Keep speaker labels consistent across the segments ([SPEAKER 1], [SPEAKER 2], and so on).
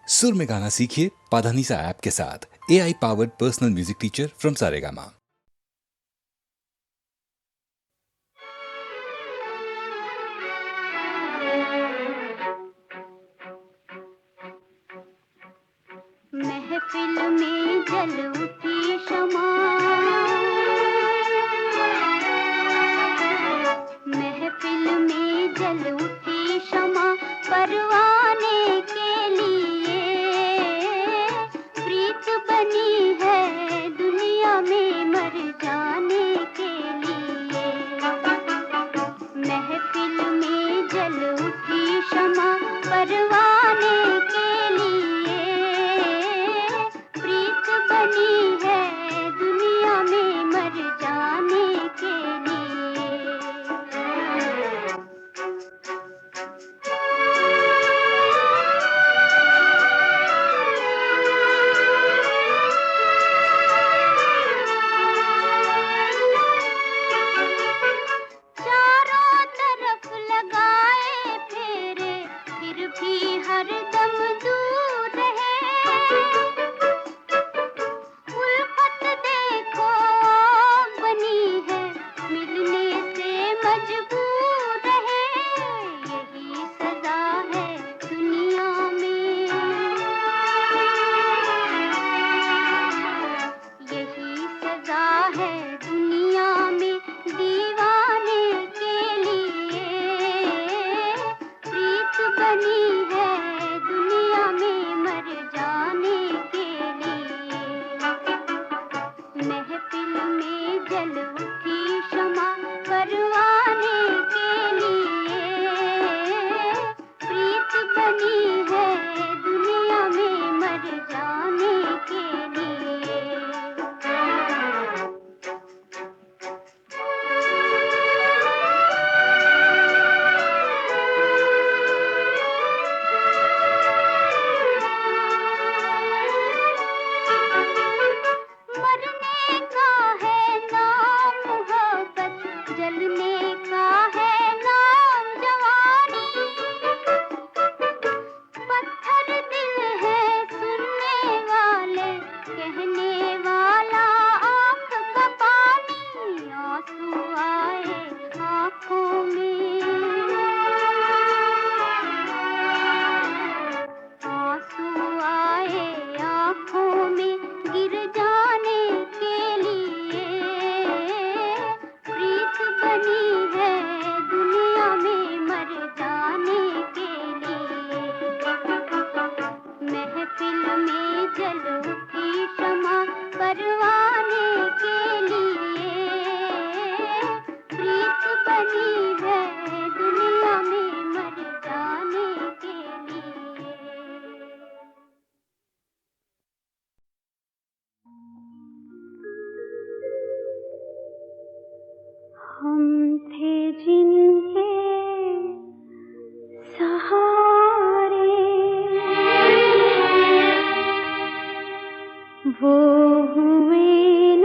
[SPEAKER 1] सुर में गाना सीखिए पाधानीसा ऐप के साथ। AI powered personal music teacher from Saregama.
[SPEAKER 2] महफिल में जल उठी शमा, महफिल में जल उठी शमा, परवाने के लिए प्रीत बनी है दुनिया में मर जाने के लिए। महफिल में जल उठी शमा, परवाने के लिए प्रीत बनी है दुनिया में मर जाने के लिए। चारों तरफ लगाए फेरे, फिर भी हरदम दूर रहे। उल्फत देखो बनी है, मिलने से मजबूर रहे। यही सजा है दुनिया में, यही सजा है दुनिया में दीवाने के लिए। प्रीत बनी है दुनिया में मर जाने के लिए। महफिल में जल उठी शमा, परवाने के लिए प्रीत बनी है दुनिया में मर जाने के लिए। मरने का है नाम मोहब्बत, जलने का है नाम जवानी। पत्थर दिल है सुनने वाले, कहने वाला आँख का पानी। आंसू आए आँखों में, आंसू आए आँखों में गिर जाने के लिए। प्रीत बनी है दुनिया में मर जाने के लिए। महफिल में जल उठी शमा, परवाने के लिए प्रीत बनी है दुनिया में मर जाने के लिए। हम थे जिनके सहारे, वो हुए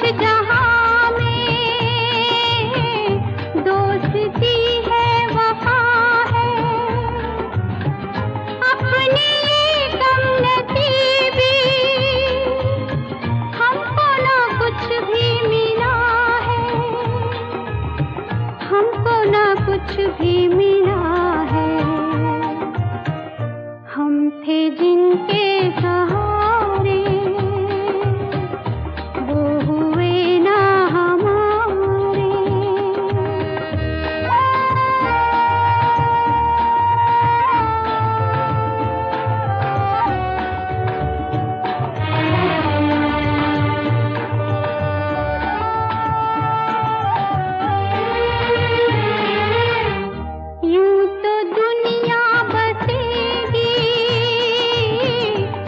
[SPEAKER 2] जहां में दोस्ती है, वफा है, अपनी कम नसीबी हमको ना कुछ भी मिला है, हमको ना कुछ भी मिला है। हम थे जिनके सहारे वो हुए ना हमारे। यूं तो दुनिया बसेगी,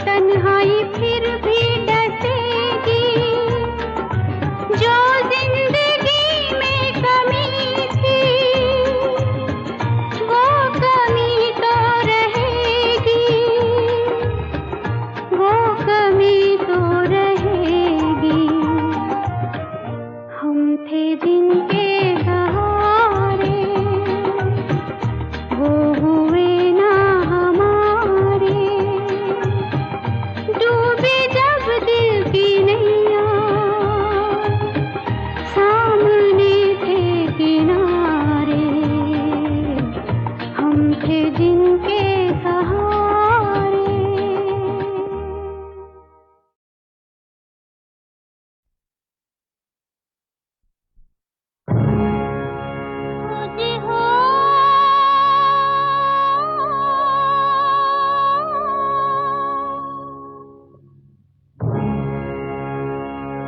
[SPEAKER 2] तन्हाई फिर भी डसेगी। जो जिंदगी में कमी थी वो कमी तो रहेगी, वो कमी तो रहेगी। हम थे जिनके सहारे वो हुए ना हमारे। डूबे जब दिल की नैया सामने थे किनारे। हम थे जिनके सहारे। मुझे हो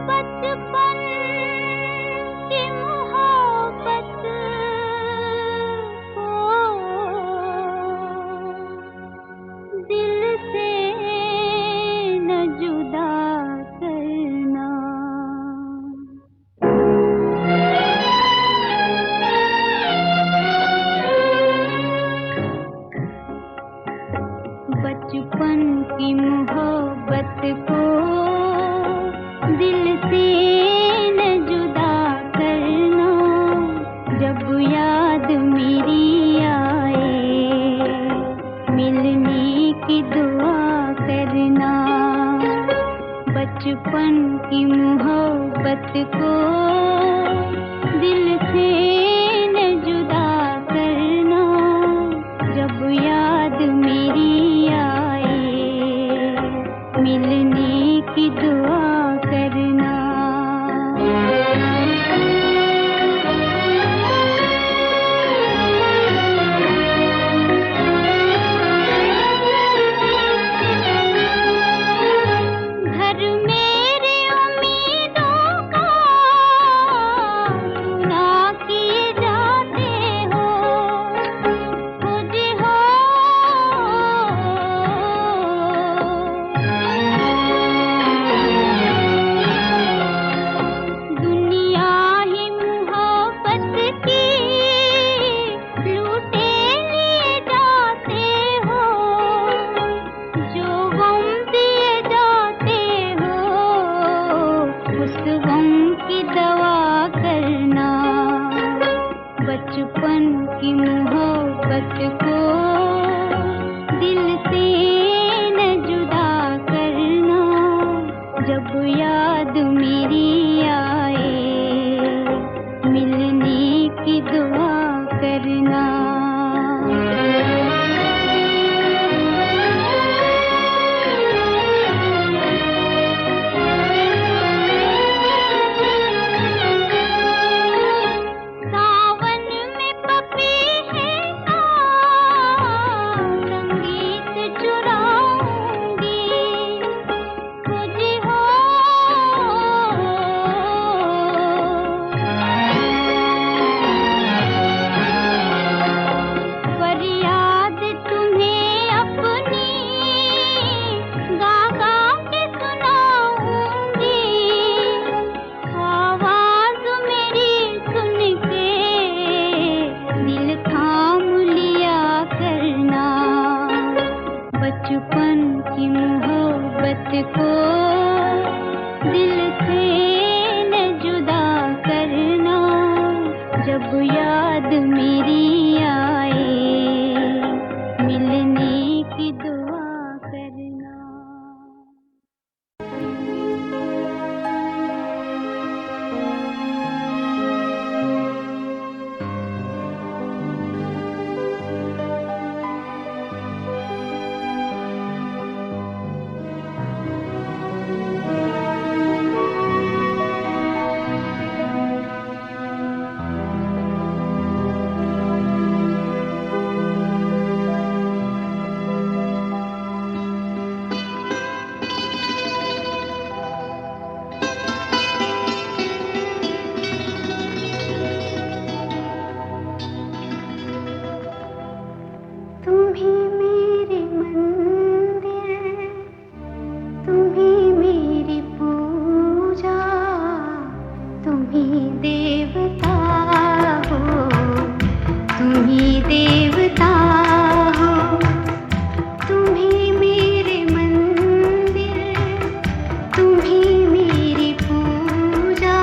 [SPEAKER 2] बचपन की मोहब्बत को दिल से न जुदा करना। बचपन की मोहब्बत को दिल से न जुदा करना। जब याद मेरी आए मिलने की दुआ करना। बचपन की मोहब्बत को दिल से न जुदा करना। जब याद मेरी आए मिलने की दुआ करना। घर मेरे उम्मीदों का ना किए जाते हो। खुद हो दुनिया ही मोहब्बत की लूटे लिए जाते हो। जो गम दिए जाते हो उस गम की दवा करना। बचपन की मोहब्बत को दिल से न जुदा करना। जब याद मेरी आए मिलने की दुआ करना। सावन में पपीहे का संगीत चुराऊंगी। खुद हो फरियाद तुम्हें अपनी गा गा के सुनाऊंगी। आवाज मेरी सुन के दिल थाम लिया करना। बचपन की मोहब्बत को दिल से न तुम्ही मेरी पूजा, तुम्ही देवता हो, तुम्ही देवता हो, तुम्ही मेरे मंदिर, तुम्ही मेरी पूजा,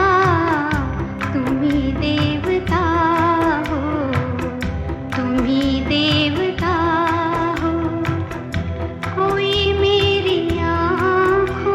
[SPEAKER 2] तुम्ही देवता हो, तुम्ही देवता हो। कोई मेरी आँखों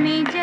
[SPEAKER 2] में